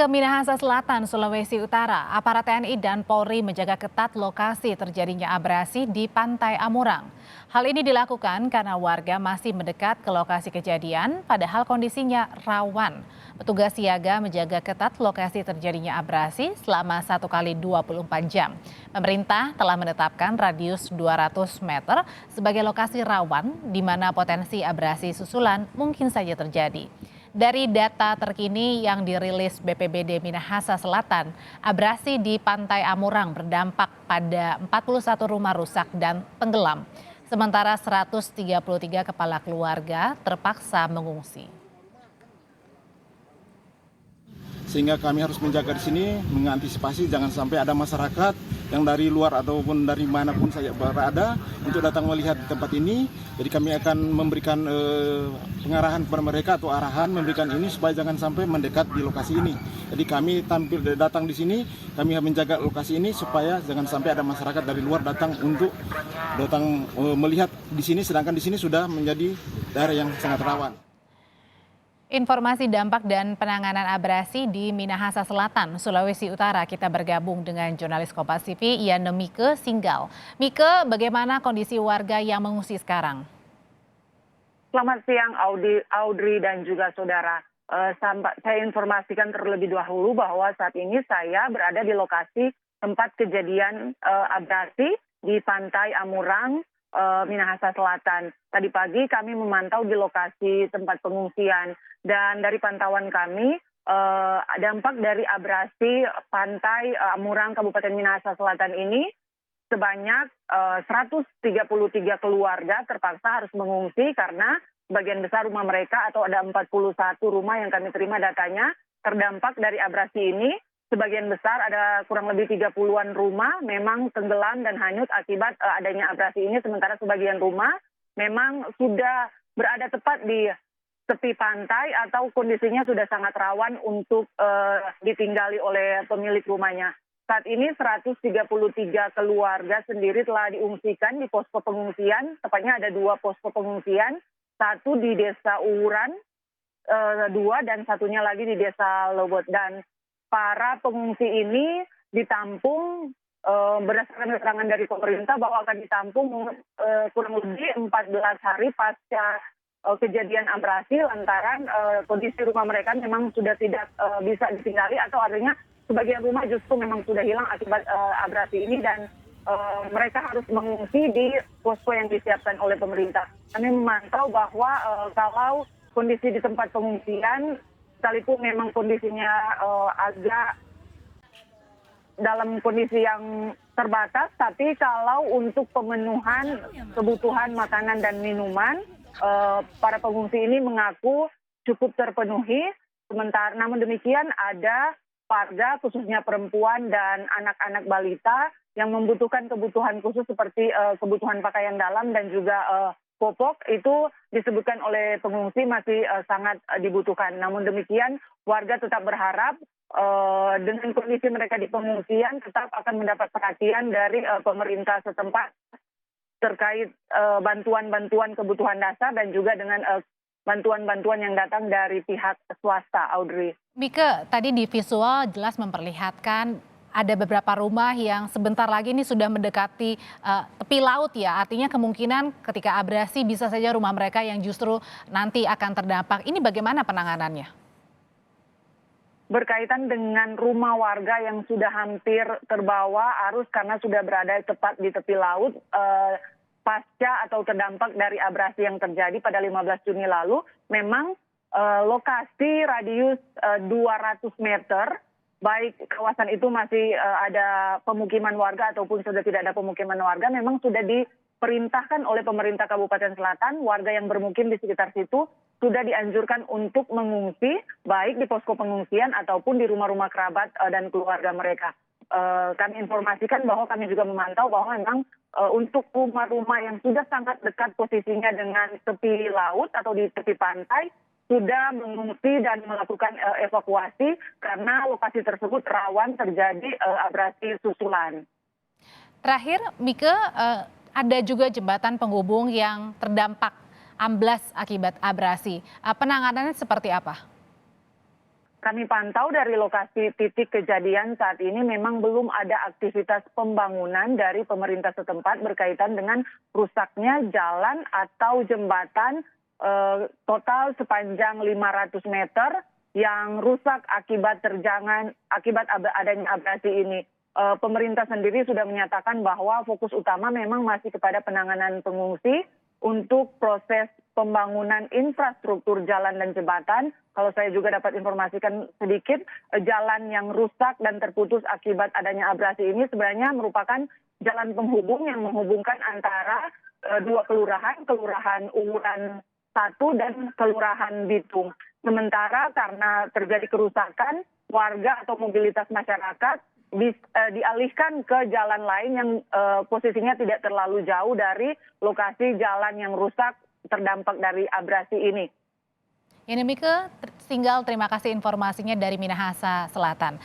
Ke Minahasa Selatan, Sulawesi Utara, aparat TNI dan Polri menjaga ketat lokasi terjadinya abrasi di Pantai Amurang. Hal ini dilakukan karena warga masih mendekat ke lokasi kejadian, padahal kondisinya rawan. Petugas siaga menjaga ketat lokasi terjadinya abrasi selama 1 kali 24 jam. Pemerintah telah menetapkan radius 200 meter sebagai lokasi rawan di mana potensi abrasi susulan mungkin saja terjadi. Dari data terkini yang dirilis BPBD Minahasa Selatan, abrasi di Pantai Amurang berdampak pada 41 rumah rusak dan tenggelam, sementara 133 kepala keluarga terpaksa mengungsi. Sehingga kami harus menjaga di sini, mengantisipasi jangan sampai ada masyarakat yang dari luar ataupun dari manapun saja berada untuk datang melihat tempat ini. Jadi kami akan memberikan pengarahan kepada mereka atau arahan memberikan ini supaya jangan sampai mendekat di lokasi ini. Jadi kami datang di sini, kami menjaga lokasi ini supaya jangan sampai ada masyarakat dari luar datang melihat di sini, sedangkan di sini sudah menjadi daerah yang sangat rawan. Informasi dampak dan penanganan abrasi di Minahasa Selatan, Sulawesi Utara. Kita bergabung dengan jurnalis Kompas TV, Yana Mike Singgal. Mike, bagaimana kondisi warga yang mengungsi sekarang? Selamat siang Audrey dan juga saudara. Saya informasikan terlebih dahulu bahwa saat ini saya berada di lokasi tempat kejadian abrasi di Pantai Amurang, Minahasa Selatan. Tadi pagi kami memantau di lokasi tempat pengungsian dan dari pantauan kami dampak dari abrasi Pantai Amurang Kabupaten Minahasa Selatan ini sebanyak 133 keluarga terpaksa harus mengungsi karena sebagian besar rumah mereka atau ada 41 rumah yang kami terima datanya terdampak dari abrasi ini. Sebagian besar ada kurang lebih 30-an rumah memang tenggelam dan hanyut akibat adanya abrasi ini. Sementara sebagian rumah memang sudah berada tepat di tepi pantai atau kondisinya sudah sangat rawan untuk ditinggali oleh pemilik rumahnya. Saat ini 133 keluarga sendiri telah diungsikan di posko pengungsian. Tepatnya ada 2 posko pengungsian. Satu di Desa Uwuran, 2 dan satunya lagi di Desa Lobot. Dan para pengungsi ini ditampung berdasarkan keterangan dari pemerintah bahwa akan ditampung kurang lebih 14 hari pasca kejadian abrasi lantaran kondisi rumah mereka memang sudah tidak bisa ditinggali atau artinya sebagian rumah justru memang sudah hilang akibat abrasi ini dan mereka harus mengungsi di posko yang disiapkan oleh pemerintah. Kami memantau bahwa kalau kondisi di tempat pengungsian sekalipun memang kondisinya agak dalam kondisi yang terbatas, tapi kalau untuk pemenuhan kebutuhan makanan dan minuman, para pengungsi ini mengaku cukup terpenuhi. Sementara, namun demikian ada warga khususnya perempuan dan anak-anak balita yang membutuhkan kebutuhan khusus seperti kebutuhan pakaian dalam dan juga popok itu disebutkan oleh pengungsi masih sangat dibutuhkan. Namun demikian warga tetap berharap dengan kondisi mereka di pengungsian tetap akan mendapat perhatian dari pemerintah setempat terkait bantuan-bantuan kebutuhan dasar dan juga dengan bantuan-bantuan yang datang dari pihak swasta, Audrey. Mike, tadi di visual jelas memperlihatkan ada beberapa rumah yang sebentar lagi ini sudah mendekati tepi laut ya. Artinya kemungkinan ketika abrasi bisa saja rumah mereka yang justru nanti akan terdampak. Ini bagaimana penanganannya? Berkaitan dengan rumah warga yang sudah hampir terbawa arus karena sudah berada tepat di tepi laut pasca atau terdampak dari abrasi yang terjadi pada 15 Juni lalu, memang lokasi radius 200 meter, baik kawasan itu masih ada pemukiman warga ataupun sudah tidak ada pemukiman warga, memang sudah diperintahkan oleh pemerintah Kabupaten Selatan, warga yang bermukim di sekitar situ sudah dianjurkan untuk mengungsi, baik di posko pengungsian ataupun di rumah-rumah kerabat dan keluarga mereka. Kami informasikan bahwa kami juga memantau bahwa memang untuk rumah-rumah yang sudah sangat dekat posisinya dengan tepi laut atau di tepi pantai, sudah mengungsi dan melakukan evakuasi karena lokasi tersebut rawan terjadi abrasi susulan. Terakhir, Mike, ada juga jembatan penghubung yang terdampak amblas akibat abrasi. Penanganannya seperti apa? kami pantau dari lokasi titik kejadian saat ini memang belum ada aktivitas pembangunan dari pemerintah setempat berkaitan dengan rusaknya jalan atau jembatan total sepanjang 500 meter yang rusak akibat adanya abrasi ini. Pemerintah sendiri sudah menyatakan bahwa fokus utama memang masih kepada penanganan pengungsi untuk proses pembangunan infrastruktur jalan dan jembatan. Kalau saya juga dapat informasikan sedikit, jalan yang rusak dan terputus akibat adanya abrasi ini sebenarnya merupakan jalan penghubung yang menghubungkan antara dua kelurahan, Kelurahan Uwuran 1 dan Kelurahan Bitung. Sementara karena terjadi kerusakan, warga atau mobilitas masyarakat dialihkan ke jalan lain yang posisinya tidak terlalu jauh dari lokasi jalan yang rusak terdampak dari abrasi ini. Ini Mika, tinggal terima kasih informasinya dari Minahasa Selatan.